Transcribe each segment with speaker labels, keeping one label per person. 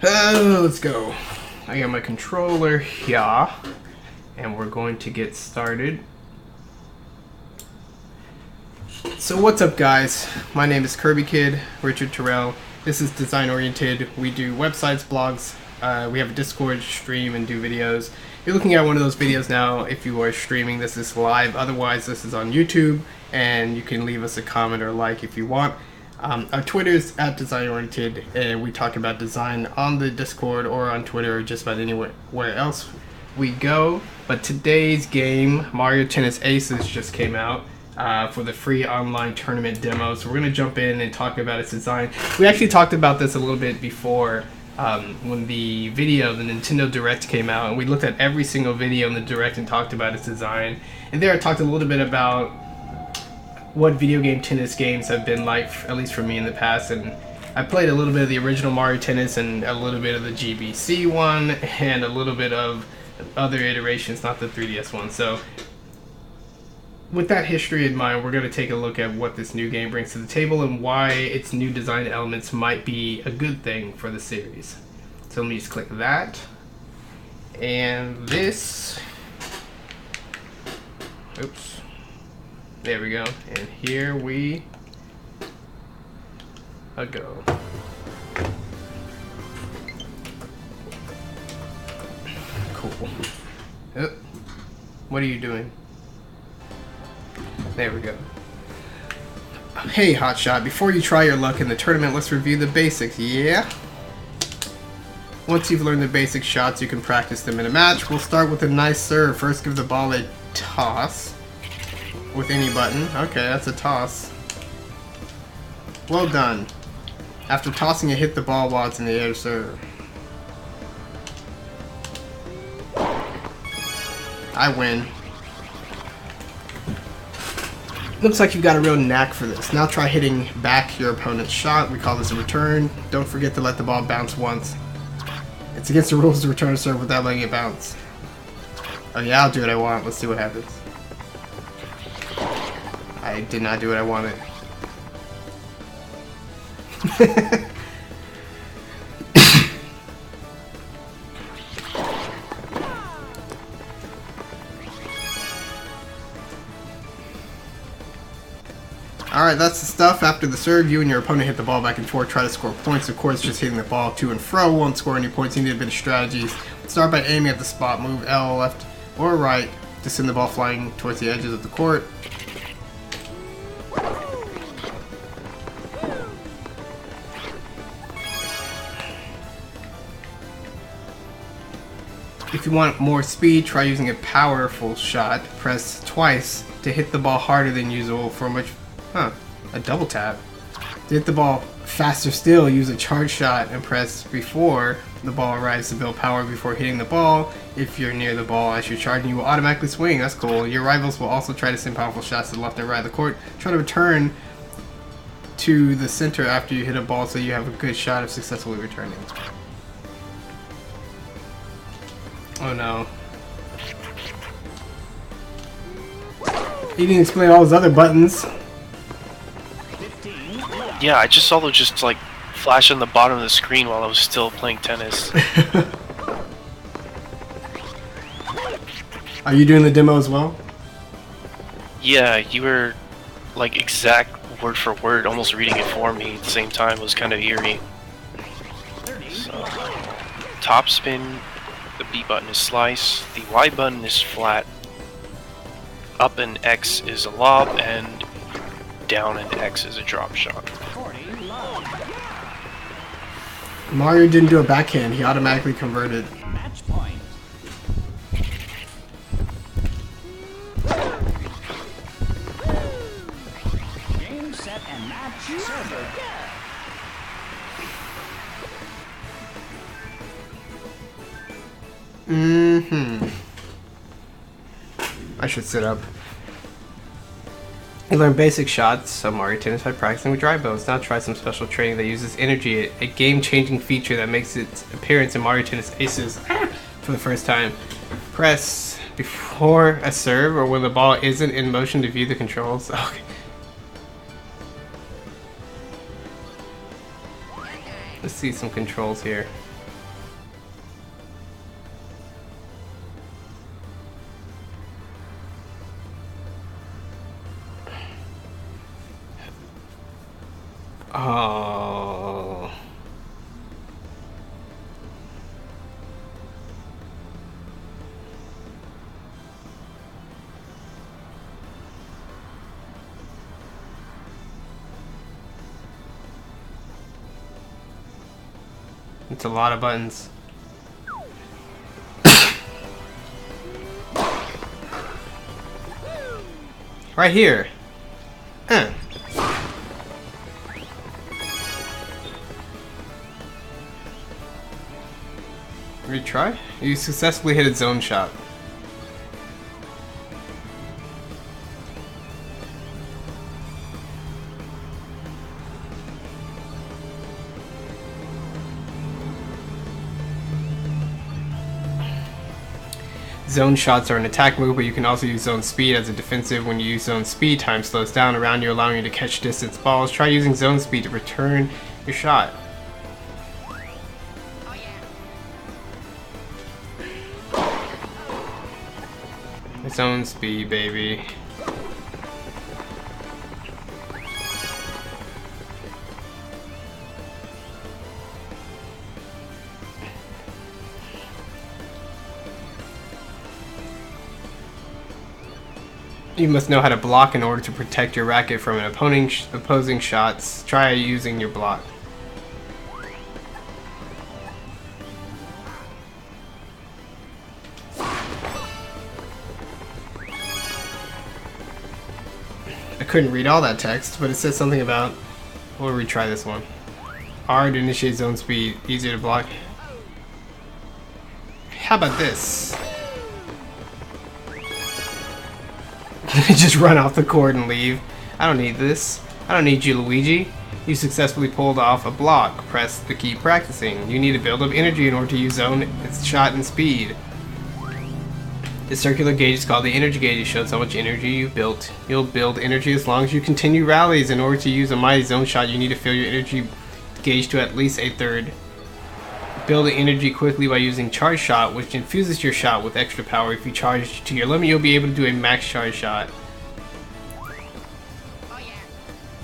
Speaker 1: Let's go. I got my controller here, and we're going to get started. So what's up, guys? My name is Kirby Kid, Richard Terrell. This is Design Oriented. We do websites, blogs. We have a Discord stream and do videos. You're looking at one of those videos now. If you are streaming, this is live. Otherwise, this is on YouTube, and you can leave us a comment or like if you want. Our Twitter is at Design Oriented, and we talk about design on the Discord or on Twitter or just about anywhere else we go. But today's game, Mario Tennis Aces, just came out for the free online tournament demo. So we're going to jump in and talk about its design. We actually talked about this a little bit before when the Nintendo Direct came out, and we looked at every single video in the Direct and talked about its design. And there I talked a little bit about what video game tennis games have been like, at least for me in the past, and I played a little bit of the original Mario Tennis and a little bit of the GBC one and a little bit of other iterations, not the 3DS one. So with that history in mind, we're going to take a look at what this new game brings to the table and why its new design elements might be a good thing for the series. So let me just click that, and this, oops. There we go, and here we go. Cool. Oh, what are you doing? There we go. Hey, Hotshot, before you try your luck in the tournament, let's review the basics, yeah? Once you've learned the basic shots, you can practice them in a match. We'll start with a nice serve. First, give the ball a toss. With any button. Okay, that's a toss. Well done. After tossing it, hit the ball while it's in the air to serve. I win. Looks like you've got a real knack for this. Now try hitting back your opponent's shot. We call this a return. Don't forget to let the ball bounce once. It's against the rules to return a serve without letting it bounce. Oh yeah, I'll do what I want. Let's see what happens. I did not do what I wanted. Alright, that's the stuff. After the serve, you and your opponent hit the ball back and forth, try to score points. Of course, just hitting the ball to and fro won't score any points. You need a bit of strategies. Start by aiming at the spot. Move L left or right to send the ball flying towards the edges of the court. If you want more speed, try using a powerful shot. Press twice to hit the ball harder than usual for a double tap. To hit the ball faster still, use a charge shot and press before the ball arrives to build power before hitting the ball. If you're near the ball as you're charging, you will automatically swing. That's cool. Your rivals will also try to send powerful shots to the left and right of the court. Try to return to the center after you hit a ball so you have a good shot of successfully returning. Oh no. He didn't explain all his other buttons.
Speaker 2: Yeah, I just saw those just like flash on the bottom of the screen while I was still playing tennis.
Speaker 1: Are you doing the demo as well?
Speaker 2: Yeah, you were like exact word for word, almost reading it for me at the same time. It was kind of eerie. So, top spin, the B button is slice, the Y button is flat, up and X is a lob, and down and X is a drop shot.
Speaker 1: Mario didn't do a backhand, he automatically converted.
Speaker 3: Match point. Game, set, and match. Server.
Speaker 1: I should sit up. You learn basic shots of Mario Tennis by practicing with dry bows. Now try some special training that uses energy, a game-changing feature that makes its appearance in Mario Tennis Aces for the first time. Press before a serve or when the ball isn't in motion to view the controls. Okay. Let's see some controls here. It's a lot of buttons. Right here. Retry? You successfully hit a zone shot. Zone shots are an attack move, but you can also use zone speed as a defensive. When you use zone speed, time slows down around you, allowing you to catch distance balls. Try using zone speed to return your shot. Zone speed, baby. You must know how to block in order to protect your racket from an opposing shots. Try using your block. I couldn't read all that text, but it says something about... We'll retry this one. R to initiate zone speed, easier to block. How about this? Just run off the court and leave. I don't need this. I don't need you, Luigi. You successfully pulled off a block. Press the key practicing. You need to build up energy in order to use zone, its shot, and speed. The circular gauge is called the energy gauge. It shows how much energy you've built. You'll build energy as long as you continue rallies. In order to use a mighty zone shot, you need to fill your energy gauge to at least a third. Build the energy quickly by using charge shot, which infuses your shot with extra power. If you charge to your limit, you'll be able to do a max charge shot.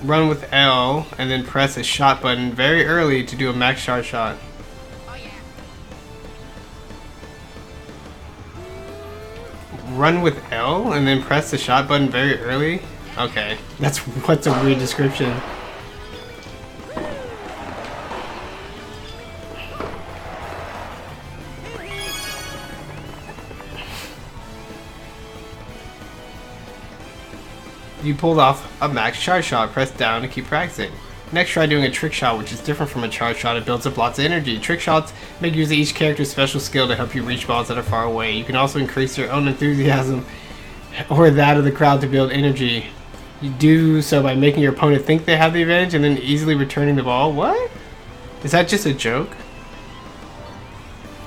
Speaker 1: Run with L and then press a shot button very early to do a max charge shot. Run with L and then press the shot button very early? Okay, what's a weird description. You pulled off a max charge shot. Press down to keep practicing. Next, try doing a trick shot, which is different from a charge shot. It builds up lots of energy. Trick shots make use of each character's special skill to help you reach balls that are far away. You can also increase your own enthusiasm or that of the crowd to build energy. You do so by making your opponent think they have the advantage and then easily returning the ball. What? Is that just a joke?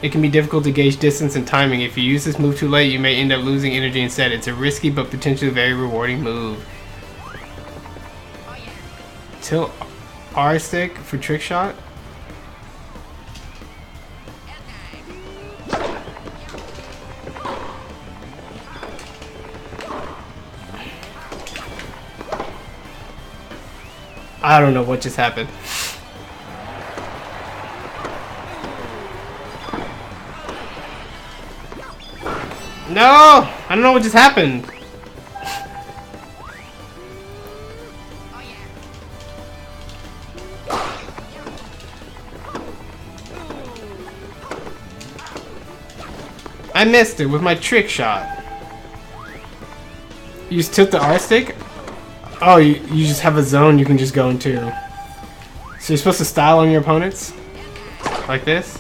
Speaker 1: It can be difficult to gauge distance and timing. If you use this move too late, you may end up losing energy instead. It's a risky but potentially very rewarding move. Tilt R stick for trick shot. I don't know what just happened. No! I don't know what just happened. I missed it with my trick shot. You just tilt the R stick? Oh, you just have a zone you can just go into. So you're supposed to style on your opponents? Like this?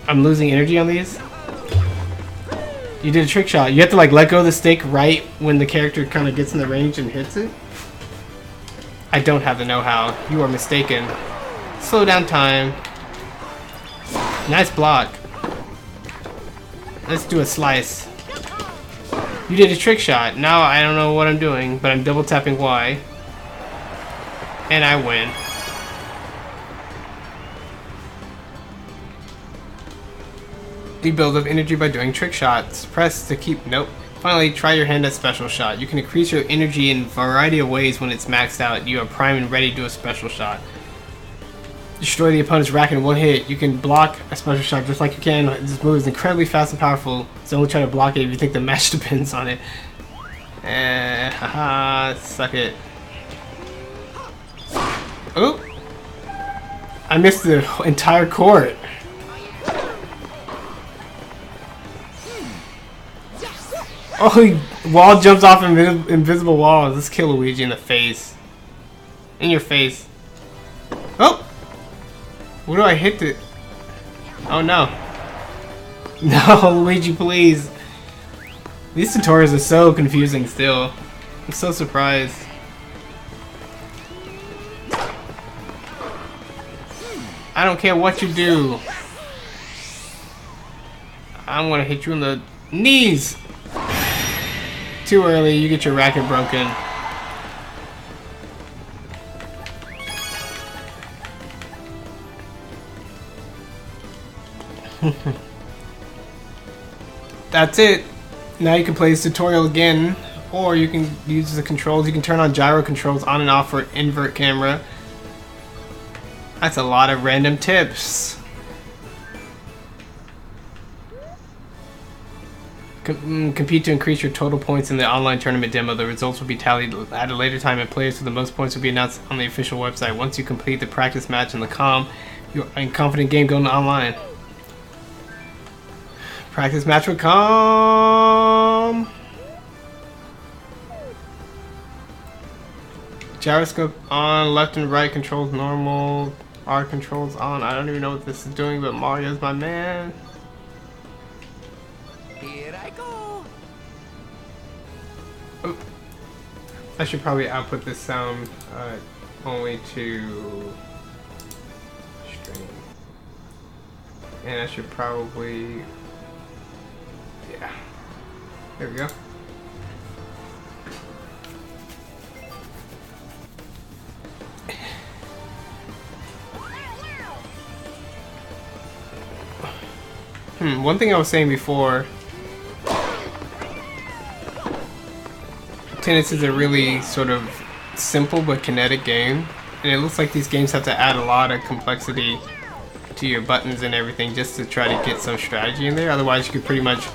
Speaker 1: I'm losing energy on these? You did a trick shot. You have to like let go of the stick right when the character kind of gets in the range and hits it? I don't have the know-how. You are mistaken. Slow down time. Nice block. Let's do a slice. You did a trick shot. Now I don't know what I'm doing, but I'm double tapping Y. And I win. You build up energy by doing trick shots. Press to keep... Nope. Finally, try your hand at special shot. You can increase your energy in a variety of ways when it's maxed out. You are primed and ready to do a special shot. destroy the opponent's racket in one hit. You can block a special shot just like you can. This move is incredibly fast and powerful, so only try to block it if you think the match depends on it. Haha, suck it. Oh! I missed the entire court. Oh, wall jumps off invisible walls. Let's kill Luigi in the face. In your face. Oh! What do I hit it? Oh no. No, Luigi, please. These tutorials are so confusing still. I'm so surprised. I don't care what you do. I'm gonna hit you in the knees. Too early, you get your racket broken. That's it. Now you can play this tutorial again, or you can use the controls. You can turn on gyro controls on and off for invert camera. That's a lot of random tips. Compete to increase your total points in the online tournament demo. The results will be tallied at a later time, and players with the most points will be announced on the official website. Once you complete the practice match in the COM, you're in confident game going online. Practice match with COM. Gyroscope on, left and right controls normal, R controls on. I don't even know what this is doing, but Mario's my man.
Speaker 4: Here I go.
Speaker 1: Oh. I should probably output this sound only to stream. And I should probably, yeah. There we go. One thing I was saying before, Tennis is a really sort of simple but kinetic game, and it looks like these games have to add a lot of complexity to your buttons and everything just to try to get some strategy in there. Otherwise you could pretty much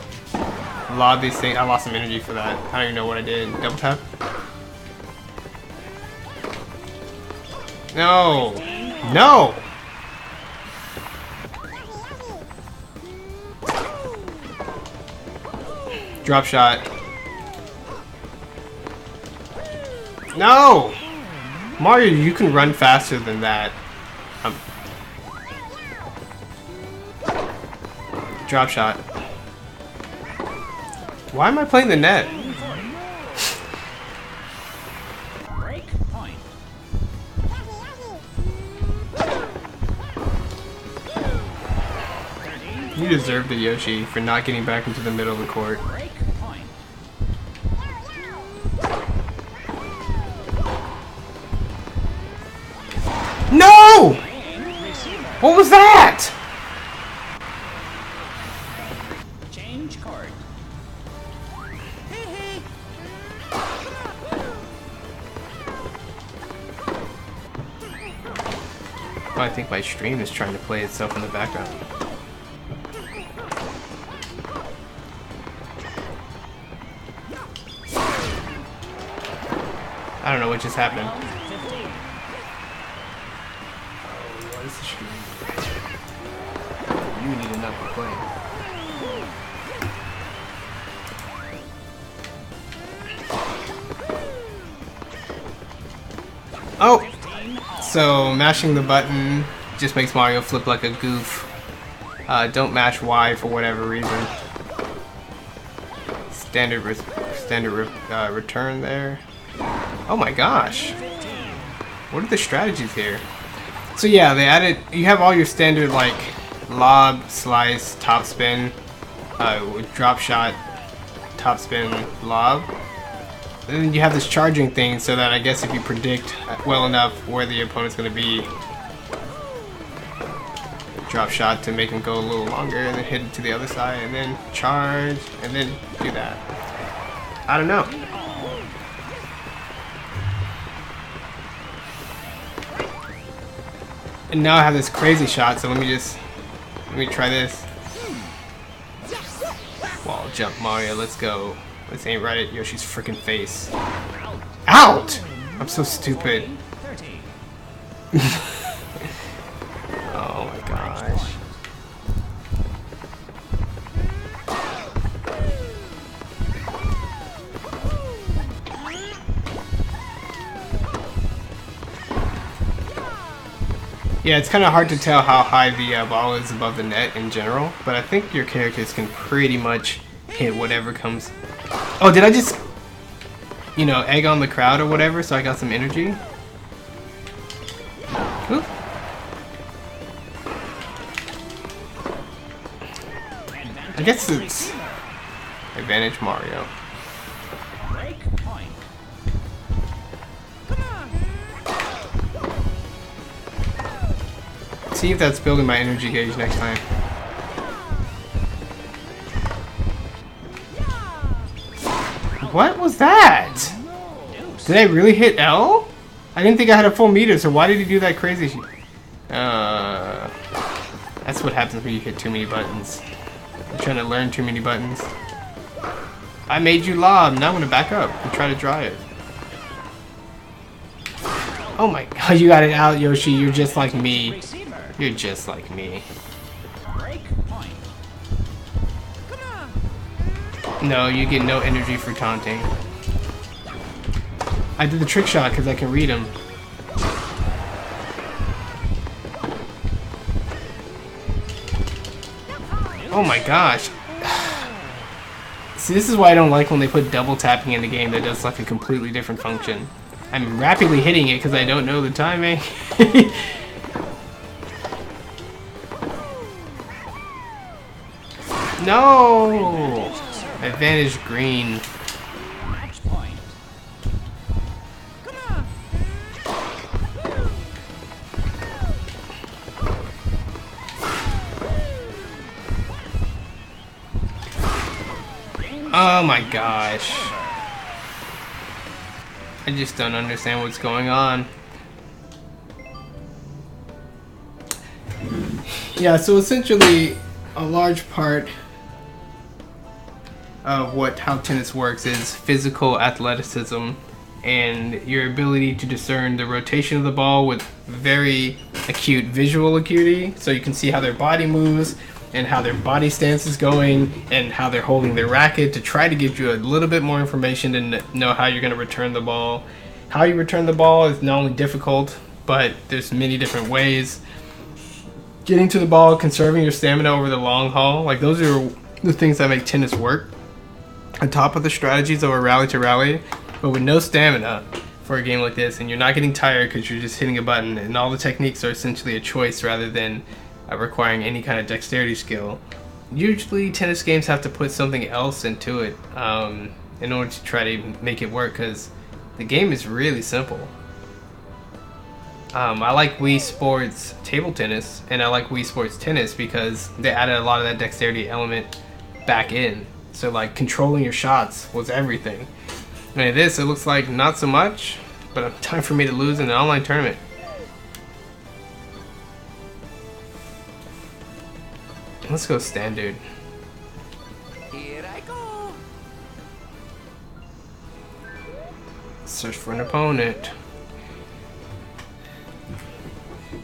Speaker 1: lob these things. I lost some energy for that. I don't even know what I did. Double tap? No! No! Drop shot. No! Mario, you can run faster than that. Drop shot. Why am I playing the net?
Speaker 3: Break point.
Speaker 1: You deserve the Yoshi for not getting back into the middle of the court.
Speaker 3: Break point.
Speaker 1: No! What was that?
Speaker 3: Change court.
Speaker 1: Oh, I think my stream is trying to play itself in the background. I don't know what just happened.
Speaker 3: 15.
Speaker 1: What is the stream? You need to not be playing. Oh! So, mashing the button just makes Mario flip like a goof. Don't mash Y for whatever reason. Standard return there. Oh my gosh. What are the strategies here? So yeah, they added, you have all your standard like lob, slice, top spin, drop shot, top spin, lob. And then you have this charging thing so that I guess if you predict well enough where the opponent's going to be, drop shot to make him go a little longer and then hit it to the other side and then charge and then do that. I don't know. And now I have this crazy shot, so let me try this. Wall jump, Mario, let's go. Let's aim right at Yoshi's freaking face. Out! I'm so stupid.
Speaker 3: 30.
Speaker 1: Oh my gosh. Yeah, it's kind of hard to tell how high the ball is above the net in general, but I think your characters can pretty much hit whatever comes. Oh, did I just, you know, egg on the crowd or whatever so I got some energy? Oop. I guess it's advantage Mario.
Speaker 3: Break point.
Speaker 1: See if that's building my energy gauge next time. What was that? Did I really hit L? I didn't think I had a full meter, so why did he do that crazy shit? That's what happens when you hit too many buttons. You're trying to learn too many buttons. I made you lob, now I'm gonna back up and try to dry it. Oh my god, you got it out, Yoshi, you're just like me.
Speaker 3: Receiver.
Speaker 1: You're just like me.
Speaker 3: Break point.
Speaker 1: No, you get no energy for taunting. I did the trick shot because I can read him. Oh my gosh. See, this is why I don't like when they put double tapping in the game that does like a completely different function. I'm rapidly hitting it because I don't know the timing. No! Advantage green.
Speaker 3: Match point.
Speaker 1: Oh my gosh. I just don't understand what's going on. Yeah, so essentially a large part of how tennis works is physical athleticism and your ability to discern the rotation of the ball with very acute visual acuity, so you can see how their body moves and how their body stance is going and how they're holding their racket to try to give you a little bit more information to know how you're going to return the ball. How you return the ball is not only difficult, but there's many different ways. Getting to the ball, conserving your stamina over the long haul, like those are the things that make tennis work. On top of the strategies of a rally to rally, but with no stamina for a game like this, and you're not getting tired because you're just hitting a button, and all the techniques are essentially a choice rather than requiring any kind of dexterity skill. Usually tennis games have to put something else into it in order to try to make it work, because the game is really simple. I like Wii Sports Table Tennis, and I like Wii Sports Tennis because they added a lot of that dexterity element back in. So like controlling your shots was everything. And in this, it looks like not so much, but time for me to lose in an online tournament. Let's go standard.
Speaker 4: Here I go.
Speaker 1: Search for an opponent.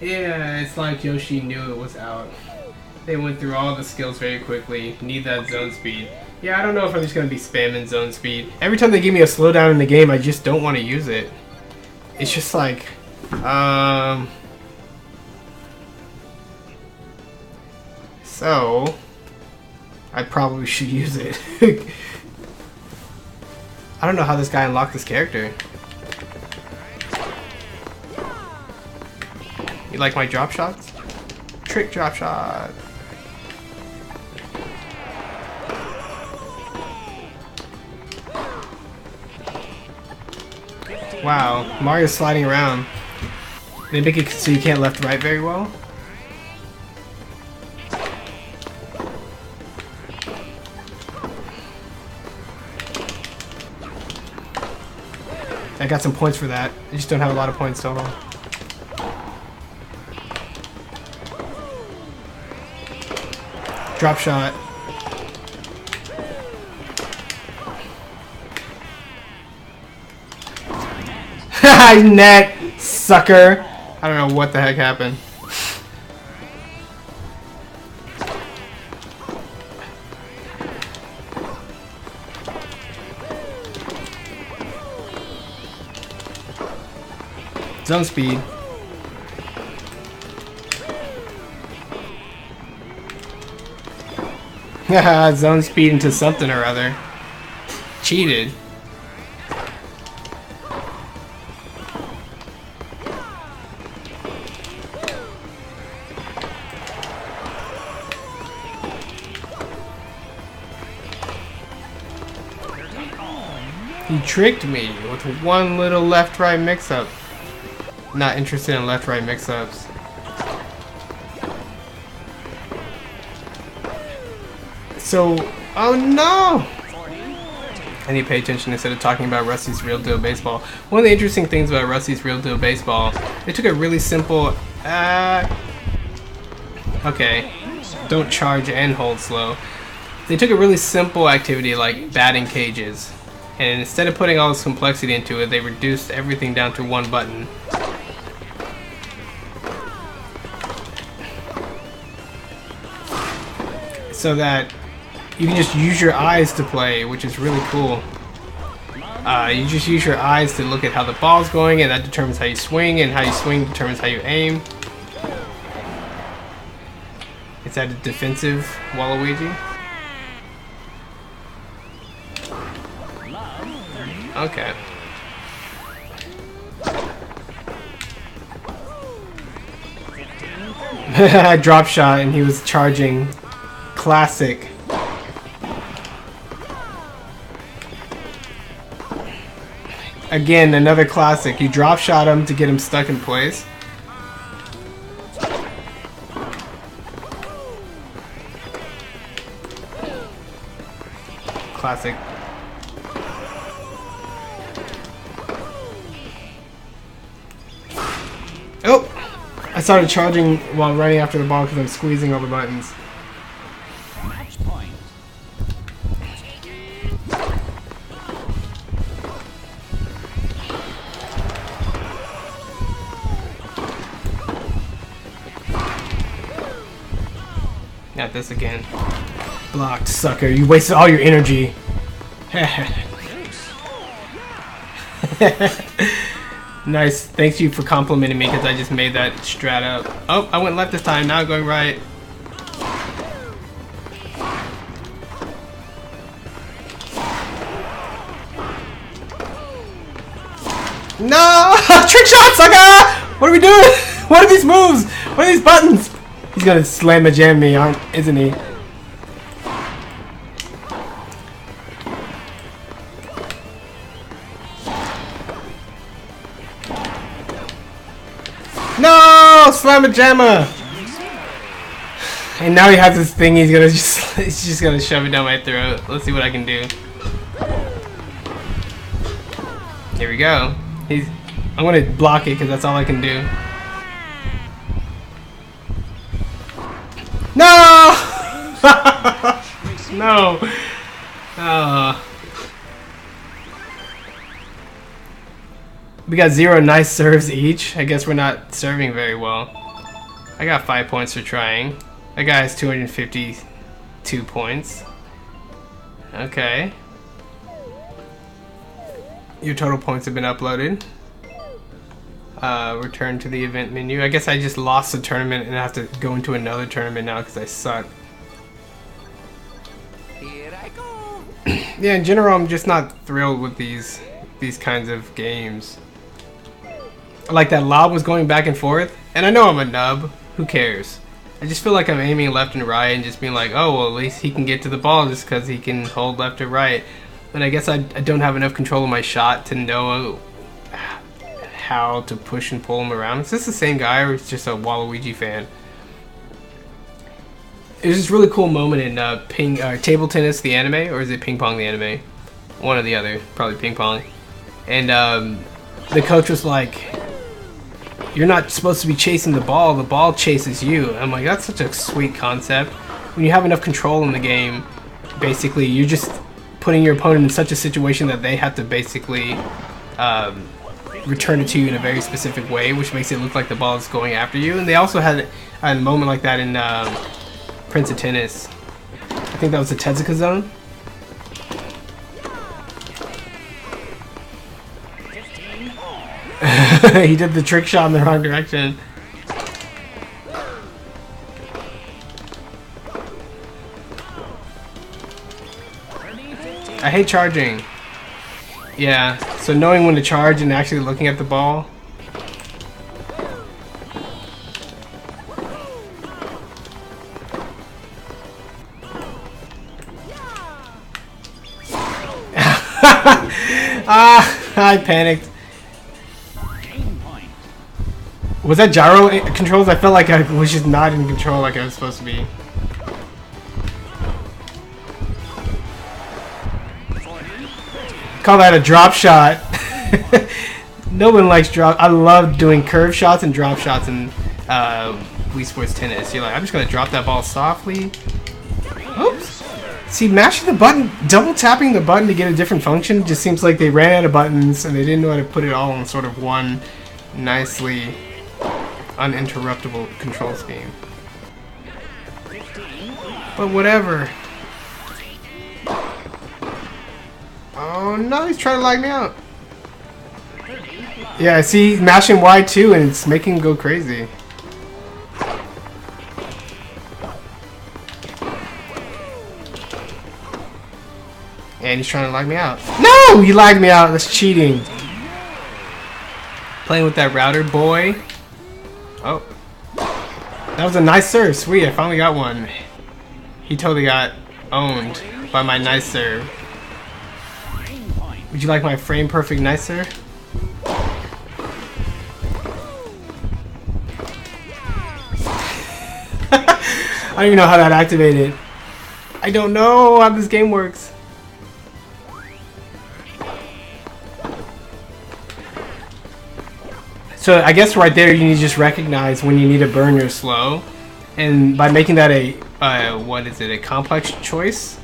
Speaker 1: Yeah, it's like Yoshi knew it was out. They went through all the skills very quickly. Need that zone speed. Yeah, I don't know if I'm just gonna be spamming zone speed. Every time they give me a slowdown in the game, I just don't want to use it. It's just like, so I probably should use it. I don't know how this guy unlocked this character. You like my drop shots? Trick drop shot. Wow, Mario's sliding around. They make it so you can't left right very well. I got some points for that. I just don't have a lot of points total. Drop shot. Net, sucker. I don't know what the heck happened. Zone speed. Haha, zone speed into something or other. Cheated. He tricked me with one little left-right mix-up. Not interested in left-right mix-ups. So, oh no! I need to pay attention instead of talking about Rusty's Real Deal Baseball. One of the interesting things about Rusty's Real Deal Baseball, they took a really simple, okay, don't charge and hold slow. They took a really simple activity like batting cages, and instead of putting all this complexity into it, they reduced everything down to one button. So that you can just use your eyes to play, which is really cool. You just use your eyes to look at how the ball's going, and that determines how you swing, and how you swing determines how you aim. Is that a defensive Waluigi? Okay. I drop shot and he was charging. Classic. Again, another classic. You drop shot him to get him stuck in place. Classic. Oh! I started charging while running after the ball because I'm squeezing all the buttons.
Speaker 3: Match point.
Speaker 1: Not this again. Blocked, sucker. You wasted all your energy. Nice. Thanks you for complimenting me because I just made that strat up. Oh, I went left this time. Now I'm going right. No! Trick shot, sucker! What are we doing? What are these moves? What are these buttons? He's gonna slam a jam me, isn't he? No! Slamma jamma! And now he has this thing he's just gonna shove it down my throat. Let's see what I can do. Here we go. I'm gonna block it because that's all I can do. No! No! We got 0 nice serves each. I guess we're not serving very well. I got 5 points for trying. That guy has 252 points. Okay. Your total points have been uploaded. Return to the event menu. I guess I just lost the tournament and I have to go into another tournament now because I suck.
Speaker 4: Here I go.
Speaker 1: Yeah, in general, I'm just not thrilled with these kinds of games. Like that lob was going back and forth, and I know I'm a nub. Who cares? I just feel like I'm aiming left and right and just being like, oh, well, at least he can get to the ball just because he can hold left or right. And I guess I don't have enough control of my shot to know how to push and pull him around. Is this the same guy or is just a Waluigi fan? It was this really cool moment in Table Tennis the anime, or is it Ping Pong the anime? One or the other, probably Ping Pong. And the coach was like, you're not supposed to be chasing the ball chases you. I'm like, that's such a sweet concept. when you have enough control in the game, basically you're just putting your opponent in such a situation that they have to basically return it to you in a very specific way, which makes it look like the ball is going after you. And they also had a moment like that in Prince of Tennis. I think that was the Tezuka zone. He did the trick shot in the wrong direction. I hate charging. Yeah, so knowing when to charge and actually looking at the ball. I panicked. Was that gyro controls? I felt like I was just not in control like I was supposed to be. Call that a drop shot. No one likes drop. I love doing curve shots and drop shots in Wii Sports Tennis. You're like, I'm just gonna drop that ball softly. Oops. See, mashing the button, double tapping the button to get a different function just seems like they ran out of buttons and they didn't know how to put it all in sort of one nicely uninterruptible control scheme. But whatever. Oh no, he's trying to lag me out. Yeah, see, mashing Y2 and it's making him go crazy. And he's trying to lag me out. No! He lagged me out. That's cheating. Playing with that router, boy. Oh. That was a nice serve. Sweet, I finally got one. He totally got owned by my nice serve. Would you like my frame perfect nice serve? I don't even know how that activated. I don't know how this game works. So I guess right there you need to just recognize when you need to burn your slow, and by making that a what is it, a complex choice,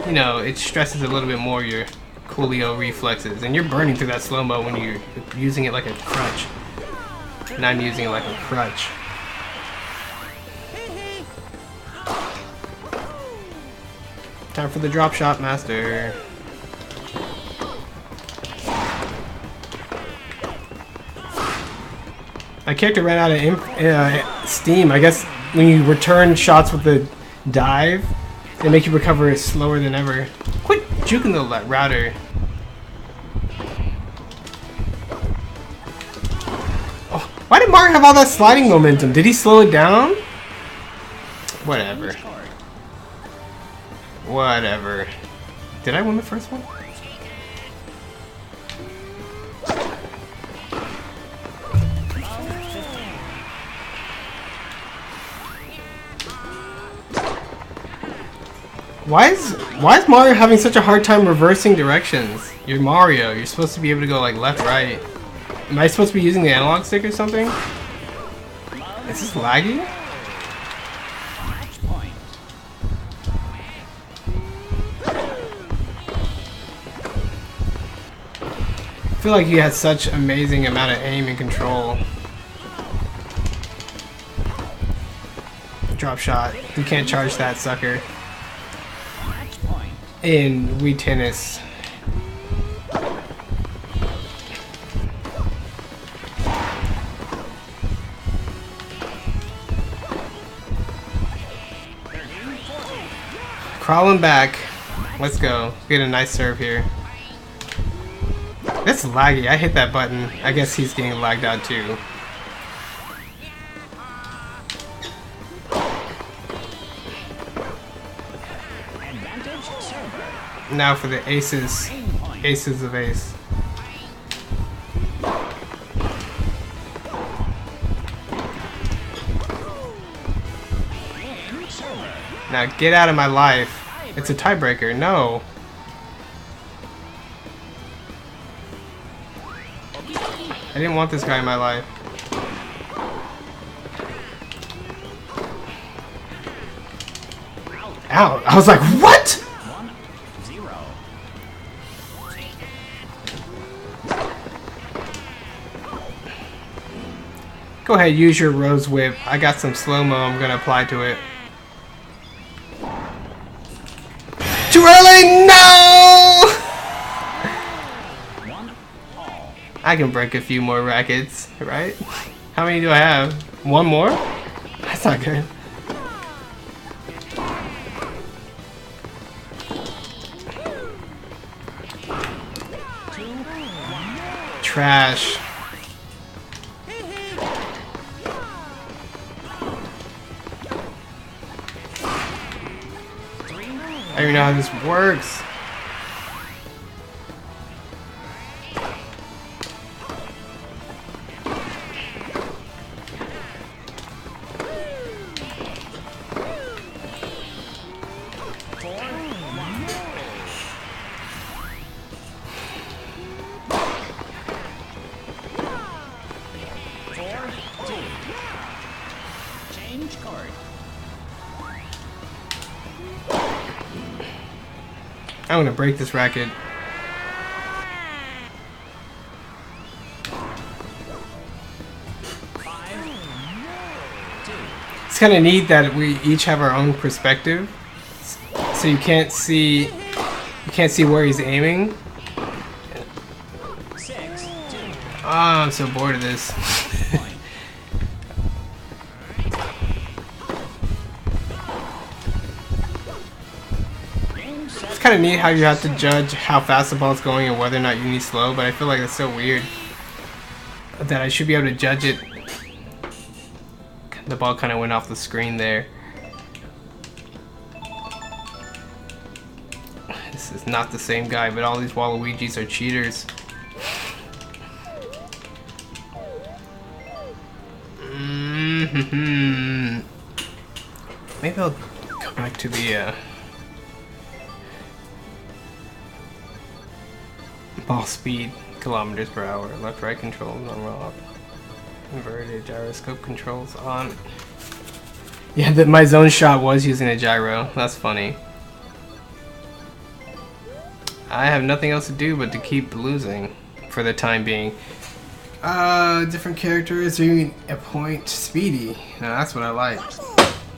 Speaker 1: you know, it stresses a little bit more your coolio reflexes, and you're burning through that slow-mo when you're using it like a crutch. And I'm using it like a crutch. Time for the drop shot, master. My character ran out of steam. I guess when you return shots with the dive, they make you recover slower than ever. Quit juking the router. Oh, why did Mario have all that sliding momentum? Did he slow it down? Whatever. Whatever. Did I win the first one? Why is Mario having such a hard time reversing directions? You're Mario. You're supposed to be able to go like left, right. Am I supposed to be using the analog stick or something? Is this laggy? I feel like he has such amazing amount of aim and control. Drop shot. You can't charge that sucker. In Wii Tennis. Crawling back. Let's go. Get a nice serve here. That's laggy. I hit that button. I guess he's getting lagged out too. Now for the aces. Aces of ace. Now get out of my life. It's a tiebreaker. No. I didn't want this guy in my life. out. I was like, what?
Speaker 3: 1-0.
Speaker 1: Go ahead, use your Rose Whip. I got some slow-mo I'm gonna apply to it. Too early! No!
Speaker 3: 1-all.
Speaker 1: I can break a few more rackets, right? How many do I have? One more? That's not good. Trash. I don't even know how this works.
Speaker 3: Change card.
Speaker 1: I'm gonna break this racket. It's kind of neat that we each have our own perspective, so you can't see where he's aiming.
Speaker 3: 6-2.
Speaker 1: Ah, I'm so bored of this. It's kind of neat how you have to judge how fast the ball's going and whether or not you need slow, but I feel like it's so weird that I should be able to judge it. The ball kind of went off the screen there. This is not the same guy, but all these Waluigis are cheaters. Maybe I'll go back to the ball speed, kilometers per hour, left-right control, normal up, inverted gyroscope controls on. Yeah, my zone shot was using a gyro. That's funny. I have nothing else to do but to keep losing for the time being. Different characters doing a point Speedy. Now that's what I like.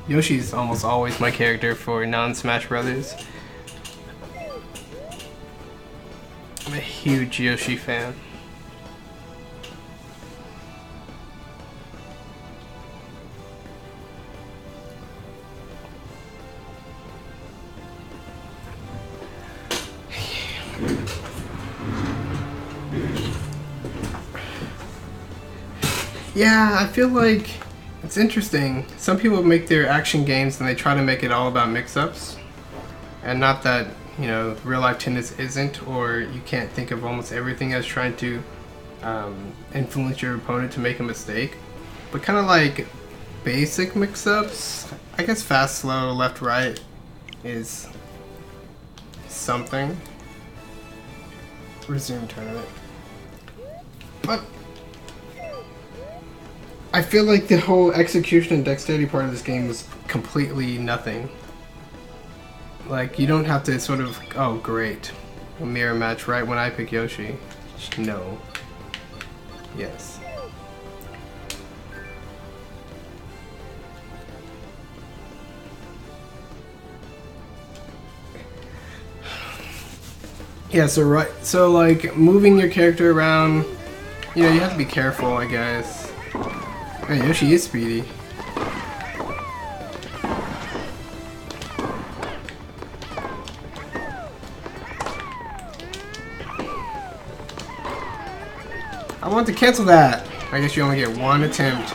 Speaker 1: Yoshi's almost always my character for non-Smash Brothers. I'm a huge Yoshi fan. Yeah, I feel like it's interesting. Some people make their action games and they try to make it all about mix-ups. And not that, you know, real life tennis isn't, or you can't think of almost everything as trying to influence your opponent to make a mistake. But kind of like basic mix-ups, I guess fast, slow, left, right is something. Resume tournament. But I feel like the whole execution and dexterity part of this game was completely nothing. Like, you don't have to sort of, oh great, a mirror match right when I pick Yoshi. No. Yes. Yeah, so like moving your character around, you know, you have to be careful, I guess. Hey, Yoshi is speedy. I want to cancel that. I guess you only get one attempt.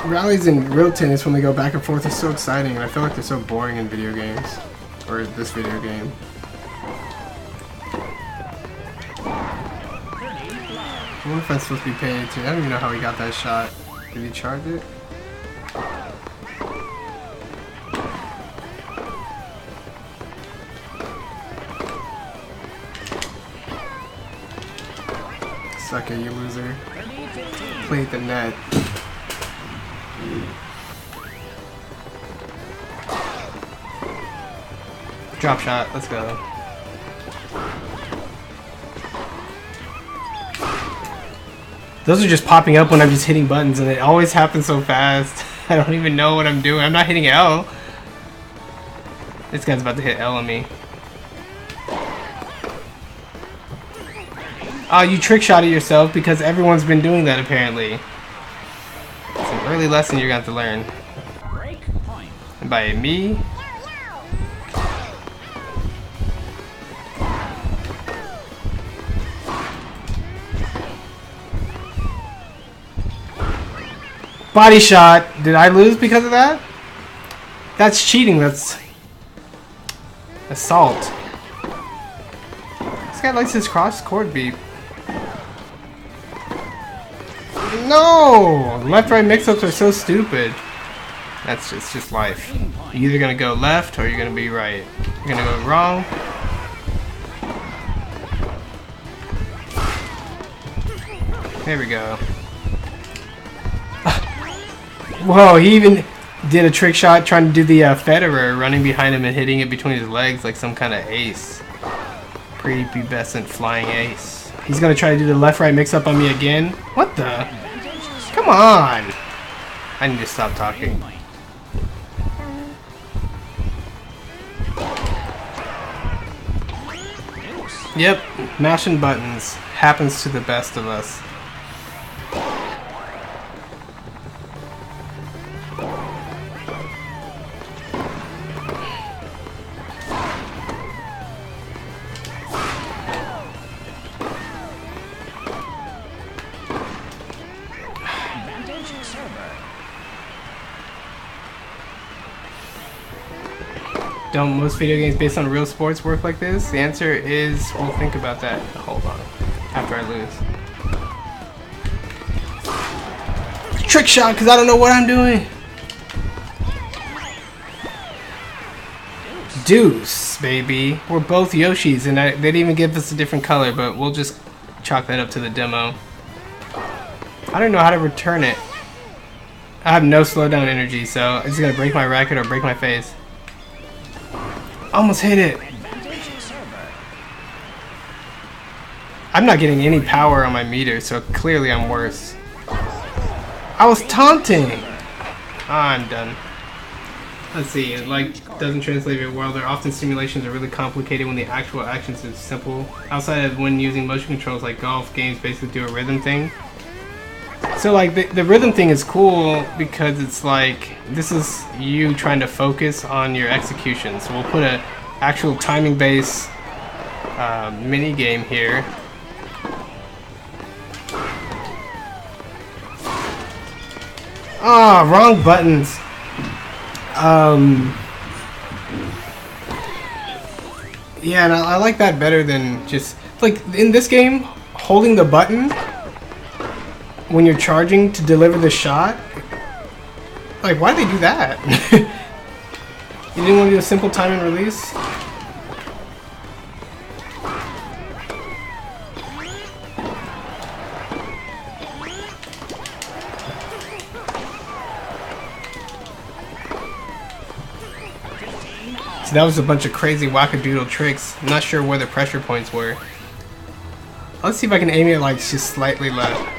Speaker 1: Rallies in real tennis when they go back and forth are so exciting, and I feel like they're so boring in video games. Or this video game. I wonder if I'm supposed to be paying attention. I don't even know how he got that shot. Did he charge it? Sucker, you loser. Played the net. Drop shot, let's go. Those are just popping up when I'm just hitting buttons, and it always happens so fast. I don't even know what I'm doing. I'm not hitting L. This guy's about to hit L on me. Oh, you trick shotted yourself because everyone's been doing that apparently. It's an early lesson you're going to have to learn.
Speaker 3: Break point.
Speaker 1: And by me, body shot. Did I lose because of that? That's cheating. That's assault. This guy likes his cross chord beep. No! Left-right mix-ups are so stupid. That's just life. You're either gonna go left or you're gonna be right. You're gonna go wrong. There we go. Whoa, he even did a trick shot trying to do the Federer, running behind him and hitting it between his legs like some kind of ace. Prepubescent flying ace. He's gonna try to do the left-right mix-up on me again. What the? Come on! I need to stop talking. Yep, mashing buttons happens to the best of us. Don't most video games based on real sports work like this? The answer is, we'll think about that. Hold on. After I lose. Trick shot, because I don't know what I'm doing. Deuce, baby. We're both Yoshis, and they didn't even give us a different color, but we'll just chalk that up to the demo. I don't know how to return it. I have no slowdown energy, so it's gonna break my racket or break my face. Almost hit it. I'm not getting any power on my meter, so clearly I'm worse. I was taunting. I'm done. Let's see. It doesn't translate very well. There are often simulations are really complicated when the actual actions are simple. Outside of when using motion controls like golf, games basically do a rhythm thing. So like the rhythm thing is cool because it's like this is you trying to focus on your execution. So we'll put a actual timing based mini game here. Ah, wrong buttons. Yeah, and I like that better than just like in this game holding the button when you're charging to deliver the shot. Like, why'd they do that? You didn't want to do a simple time and release? So that was a bunch of crazy wackadoodle tricks. I'm not sure where the pressure points were. Let's see if I can aim it like just slightly left.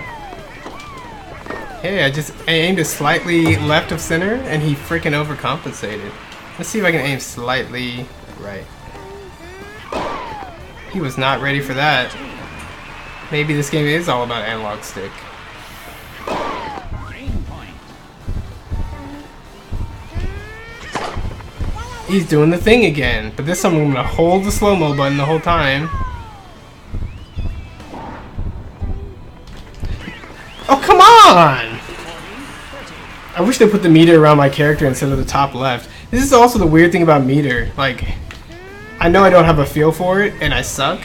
Speaker 1: Hey, I aimed it slightly left of center, and he freaking overcompensated. Let's see if I can aim slightly right. He was not ready for that. Maybe this game is all about analog stick. He's doing the thing again, but this time I'm gonna hold the slow-mo button the whole time. Oh, come on! I wish they put the meter around my character instead of the top left. This is also the weird thing about meter. Like, I know I don't have a feel for it, and I suck.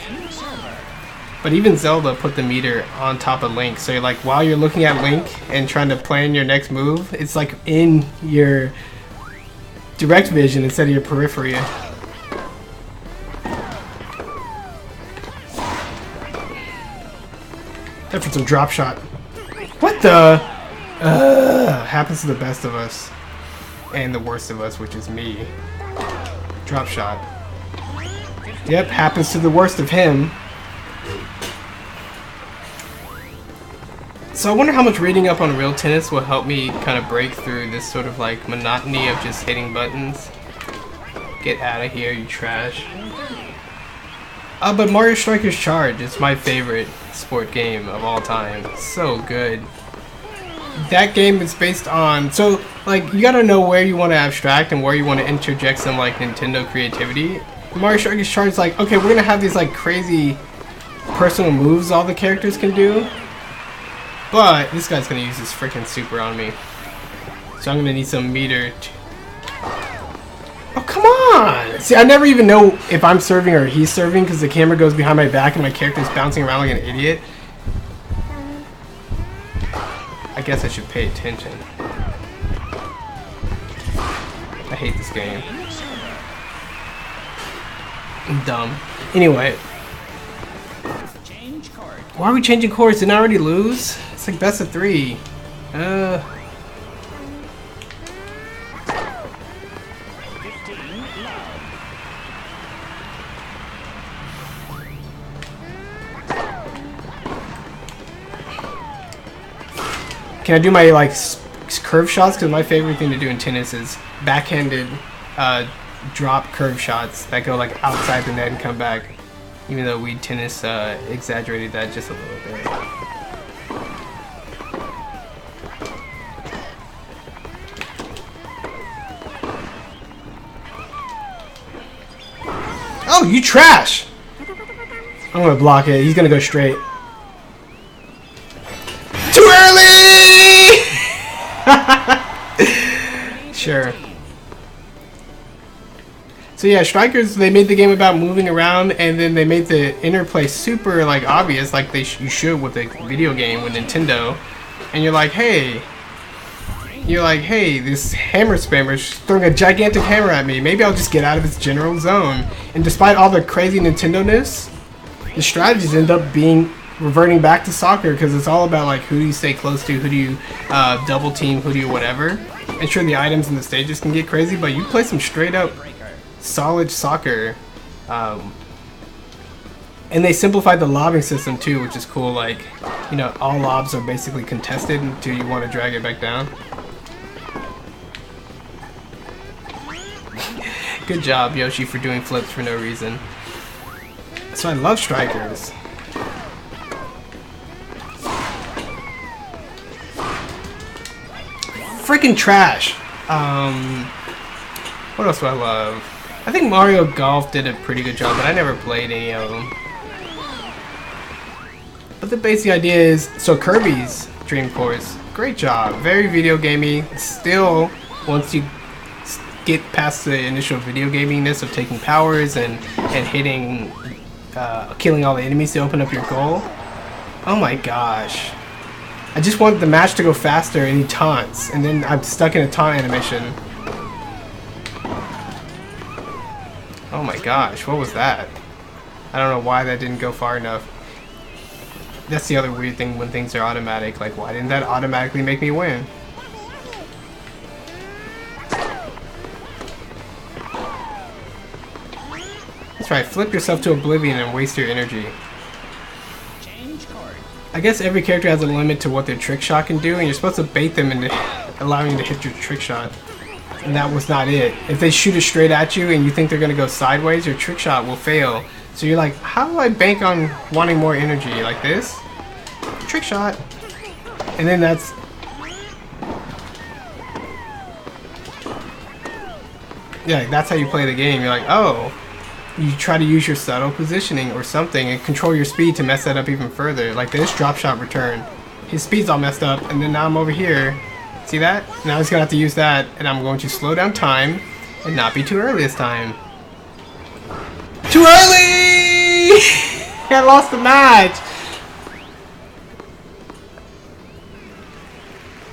Speaker 1: But even Zelda put the meter on top of Link. So you're like, while you're looking at Link and trying to plan your next move, it's like in your direct vision instead of your periphery. That's some drop shot. What the? Happens to the best of us. And the worst of us, which is me. Drop shot. Yep, happens to the worst of him. So I wonder how much reading up on real tennis will help me kind of break through this sort of like monotony of just hitting buttons. Get out of here, you trash. But Mario Strikers Charge is my favorite sport game of all time. So good. That game is based on, so like you gotta know where you want to abstract and where you want to interject some like Nintendo creativity. Mario Strikers Charge is like, okay, we're gonna have these like crazy personal moves all the characters can do, but this guy's gonna use his freaking super on me, so I'm gonna need some meter. Oh, come on! See, I never even know if I'm serving or he's serving because the camera goes behind my back and my character's bouncing around like an idiot. I guess I should pay attention. I hate this game. I'm dumb. Anyway. Why are we changing course? Didn't I already lose? It's like best of 3. Can I do my like curve shots? Because my favorite thing to do in tennis is backhanded drop curve shots that go like outside the net and come back. Even though Wii Tennis exaggerated that just a little bit. Oh, you trash! I'm gonna block it. He's gonna go straight. Too early! Sure. So yeah, Strikers, they made the game about moving around, and then they made the interplay super like obvious, like you should with a video game with Nintendo. And you're like, hey, this hammer spammer's throwing a gigantic hammer at me. Maybe I'll just get out of its general zone. And despite all the crazy Nintendo-ness, the strategies end up reverting back to soccer, because it's all about like who do you stay close to, who do you double team, who do you whatever. And sure, the items and the stages can get crazy, but you play some straight up solid soccer. And they simplified the lobbing system too, which is cool. Like, you know, all lobs are basically contested until you want to drag it back down. Good job, Yoshi, for doing flips for no reason. So I love Strikers. Freaking trash. What else do I love? I think Mario Golf did a pretty good job, but I never played any of them. But the basic idea is, so Kirby's Dream Course, great job. Very video gamey. Still, once you get past the initial video gaminess of taking powers and hitting, killing all the enemies to open up your goal. Oh my gosh. I just want the match to go faster, and he taunts, and then I'm stuck in a taunt animation. Oh my gosh, what was that? I don't know why that didn't go far enough. That's the other weird thing when things are automatic, like why didn't that automatically make me win? That's right, flip yourself to oblivion and waste your energy. I guess every character has a limit to what their trick shot can do, and you're supposed to bait them into allowing you to hit your trick shot. And that was not it. If they shoot it straight at you and you think they're going to go sideways, your trick shot will fail. So you're like, how do I bank on wanting more energy? Like this? Trick shot. And then that's... yeah, that's how you play the game. You're like, oh, you try to use your subtle positioning or something and control your speed to mess that up even further. Like this drop shot return. His speed's all messed up, and then now I'm over here. See that? Now he's gonna have to use that, and I'm going to slow down time and not be too early this time. Too early! I lost the match!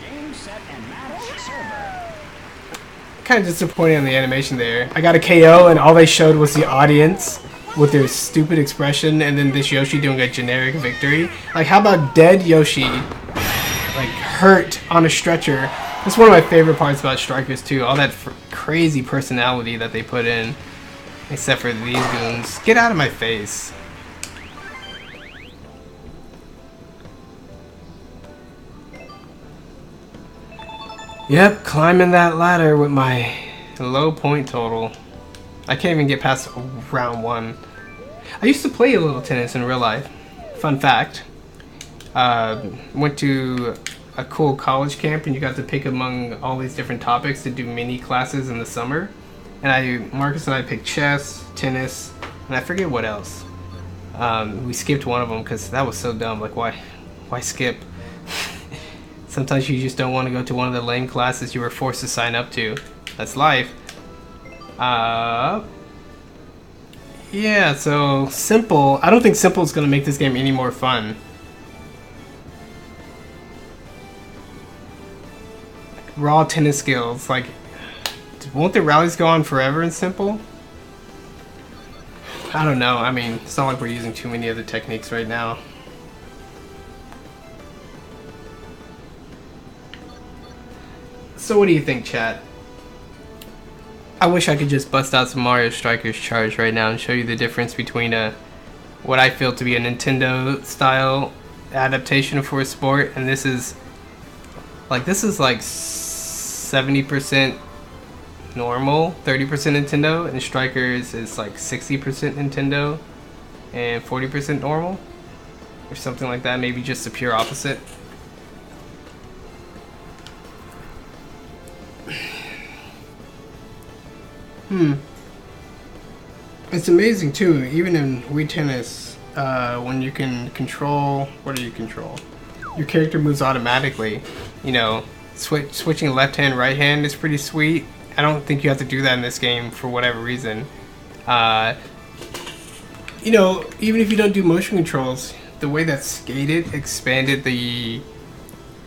Speaker 3: Game, set, and match server.
Speaker 1: Kind of disappointed on the animation there. I got a KO, and all they showed was the audience with their stupid expression, and then this Yoshi doing a generic victory. Like, how about dead Yoshi, like, hurt on a stretcher? That's one of my favorite parts about Strikers too, all that crazy personality that they put in. Except for these goons. Get out of my face. Yep, climbing that ladder with my low point total. I can't even get past round 1. I used to play a little tennis in real life. Fun fact. Went to a cool college camp and you got to pick among all these different topics to do mini classes in the summer. And Marcus and I picked chess, tennis, and I forget what else. We skipped one of them because that was so dumb. Like, why skip? Sometimes you just don't want to go to one of the lame classes you were forced to sign up to. That's life. Yeah, so Simple. I don't think Simple is going to make this game any more fun. Raw tennis skills. Like, won't the rallies go on forever in Simple? I don't know. I mean, it's not like we're using too many other techniques right now. So what do you think, chat? I wish I could just bust out some Mario Strikers Charge right now and show you the difference between what I feel to be a Nintendo style adaptation for a sport, and this is like 70% normal, 30% Nintendo, and Strikers is like 60% Nintendo and 40% normal, or something like that. Maybe just the pure opposite. It's amazing too, even in Wii Tennis, when you can control, what do you control? Your character moves automatically. You know, switching left hand, right hand is pretty sweet. I don't think you have to do that in this game for whatever reason. You know, even if you don't do motion controls, the way that Skate-It expanded the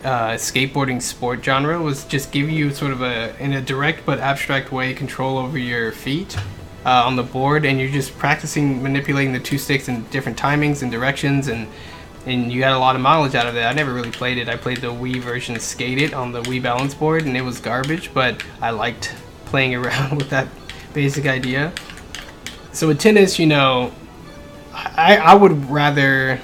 Speaker 1: skateboarding sport genre was just give you sort of in a direct but abstract way, control over your feet on the board, and you're just practicing manipulating the two sticks in different timings and directions, and you got a lot of mileage out of it. I never really played it. I played the Wii version Skate-It on the Wii balance board, and it was garbage, but I liked playing around with that basic idea. So with tennis, you know, I would rather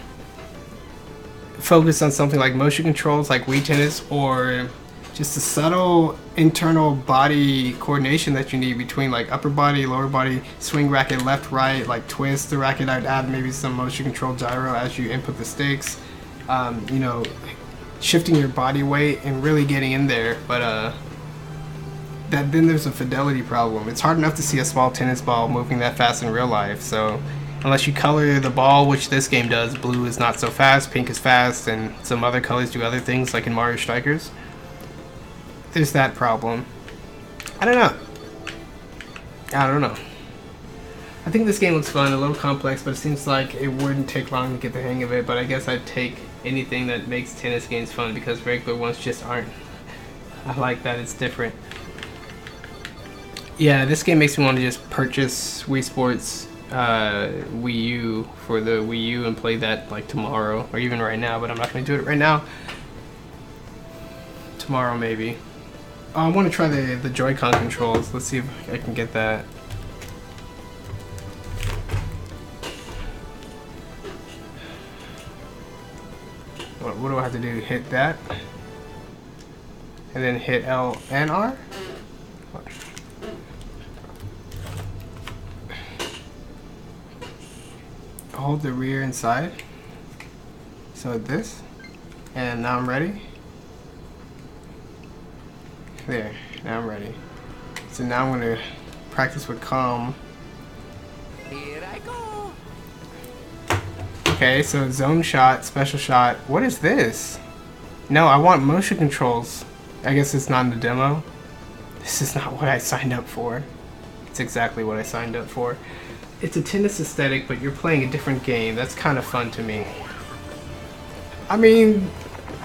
Speaker 1: focus on something like motion controls like Wii Tennis, or just the subtle internal body coordination that you need between like upper body, lower body, swing racket left, right, like twist the racket. I'd add maybe some motion control gyro as you input the sticks, you know, shifting your body weight and really getting in there. But then there's a fidelity problem. It's hard enough to see a small tennis ball moving that fast in real life, so unless you color the ball, which this game does, blue is not so fast, pink is fast, and some other colors do other things, like in Mario Strikers. There's that problem. I don't know. I think this game looks fun, a little complex, but it seems like it wouldn't take long to get the hang of it, but I guess I'd take anything that makes tennis games fun, because regular ones just aren't. I like that it's different. Yeah, this game makes me want to just purchase Wii Sports Wii U for the Wii U and play that like tomorrow or even right now, but I'm not going to do it right now. Tomorrow maybe. Oh, I want to try the Joy-Con controls. Let's see if I can get that. What do I have to do? Hit that and then hit L and R? Hold the rear inside. So this, and now I'm ready. There, now I'm ready. So now I'm gonna practice with Calm.
Speaker 4: Here I go.
Speaker 1: Okay, so zone shot, special shot. What is this? No, I want motion controls. I guess it's not in the demo. This is not what I signed up for. It's exactly what I signed up for. It's a tennis aesthetic, but you're playing a different game. That's kind of fun to me. I mean,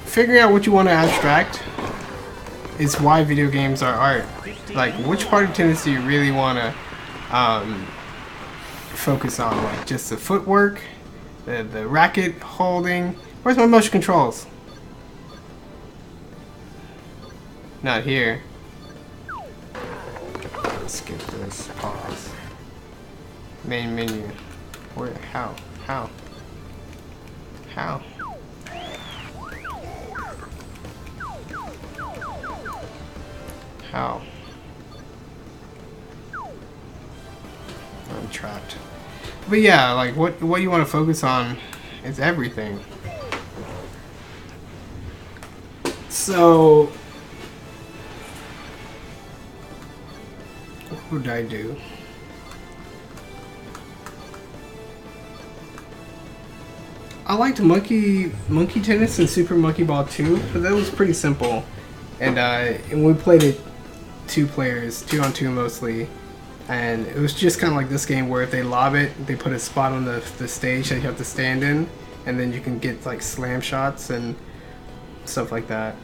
Speaker 1: figuring out what you want to abstract is why video games are art. Like, which part of tennis do you really want to focus on? Like, just the footwork, the racket holding? Where's my motion controls? Not here. Let's skip this. Pause. Main menu. Where? How? How? How? How? I'm trapped. But yeah, like what you want to focus on is everything. So what would I do? I liked Monkey Tennis and Super Monkey Ball 2, but that was pretty simple. And we played it 2 players, 2-on-2 mostly. And it was just kind of like this game where if they lob it, they put a spot on the stage that you have to stand in, and then you can get like slam shots and stuff like that.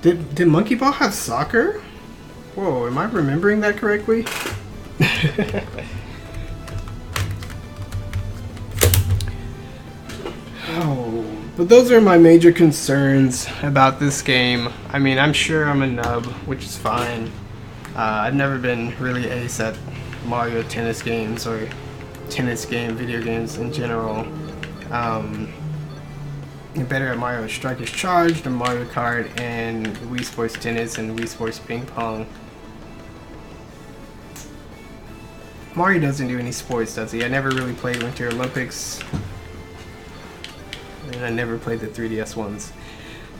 Speaker 1: Did Monkey Ball have soccer? Whoa, am I remembering that correctly? Oh, but those are my major concerns about this game. I mean, I'm sure I'm a nub, which is fine. I've never been really ace at Mario tennis games or video games in general. I'm better at Mario Strikers Charged and Mario Kart and Wii Sports Tennis and Wii Sports Ping Pong. Mario doesn't do any sports, does he? I never really played Winter Olympics. And I never played the 3DS ones.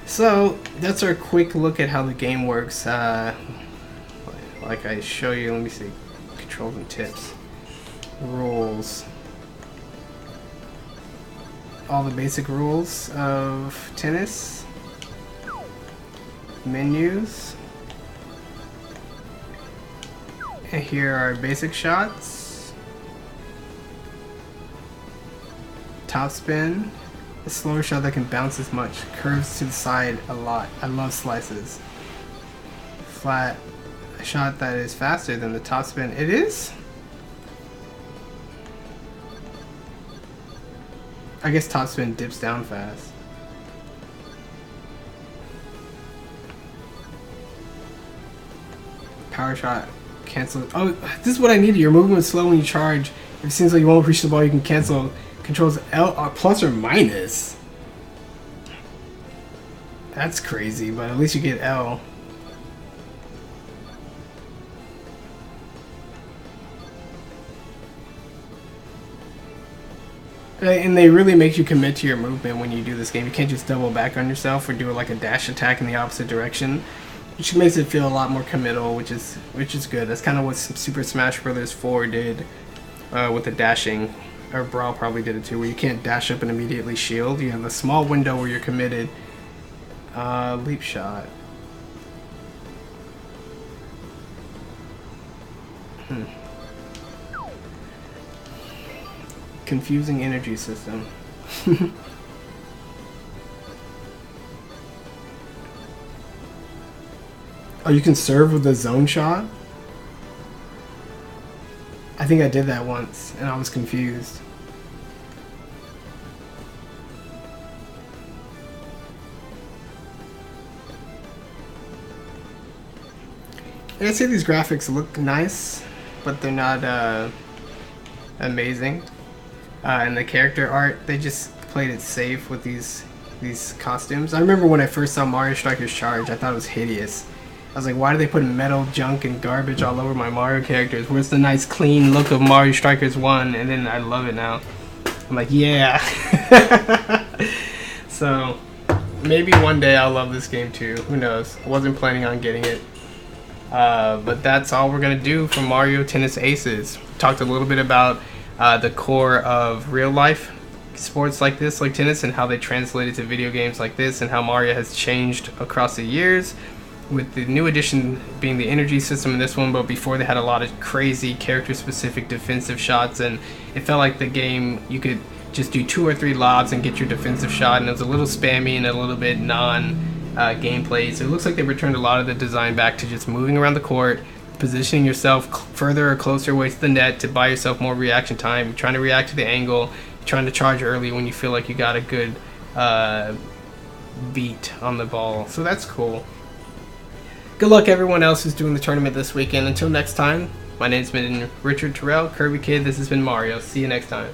Speaker 1: So, that's our quick look at how the game works. Like I show you, let me see, controls and tips, rules, all the basic rules of tennis, menus, and here are basic shots, top spin, a slower shot that can bounce as much, curves to the side a lot, I love slices, flat, a shot that is faster than the top spin. It is? I guess top spin dips down fast. Power shot cancel. Oh, this is what I needed. Your movement is slow when you charge. If it seems like you won't reach the ball, you can cancel. Controls L plus or minus. That's crazy, but at least you get L. And they really make you commit to your movement when you do this game. You can't just double back on yourself or do like a dash attack in the opposite direction, which makes it feel a lot more committal, which is good. That's kind of what Super Smash Bros. 4 did with the dashing, or Brawl probably did it too, where you can't dash up and immediately shield. You have a small window where you're committed. Leap shot. Confusing energy system. Oh, you can serve with a zone shot? I think I did that once and I was confused. I'd say these graphics look nice, but they're not amazing. And the character art, they just played it safe with these costumes. I remember when I first saw Mario Strikers Charge, I thought it was hideous. I was like, why do they put metal junk and garbage all over my Mario characters? Where's the nice clean look of Mario Strikers 1? And then I love it now. I'm like, yeah. So maybe one day I'll love this game too. Who knows? I wasn't planning on getting it. But that's all we're going to do for Mario Tennis Aces. Talked a little bit about the core of real life sports like this, like tennis, and how they translate it to video games like this, and how Mario has changed across the years, with the new addition being the energy system in this one. But before, they had a lot of crazy character specific defensive shots, and it felt like the game you could just do 2 or 3 lobs and get your defensive shot, and it was a little spammy and a little bit gameplay. So it looks like they returned a lot of the design back to just moving around the court, positioning yourself further or closer away to the net to buy yourself more reaction time, trying to react to the angle, trying to charge early when you feel like you got a good beat on the ball. So that's cool. Good luck everyone else who's doing the tournament this weekend. Until next time, My name's been Richard Terrell, Kirby Kid. This has been Mario. See you next time.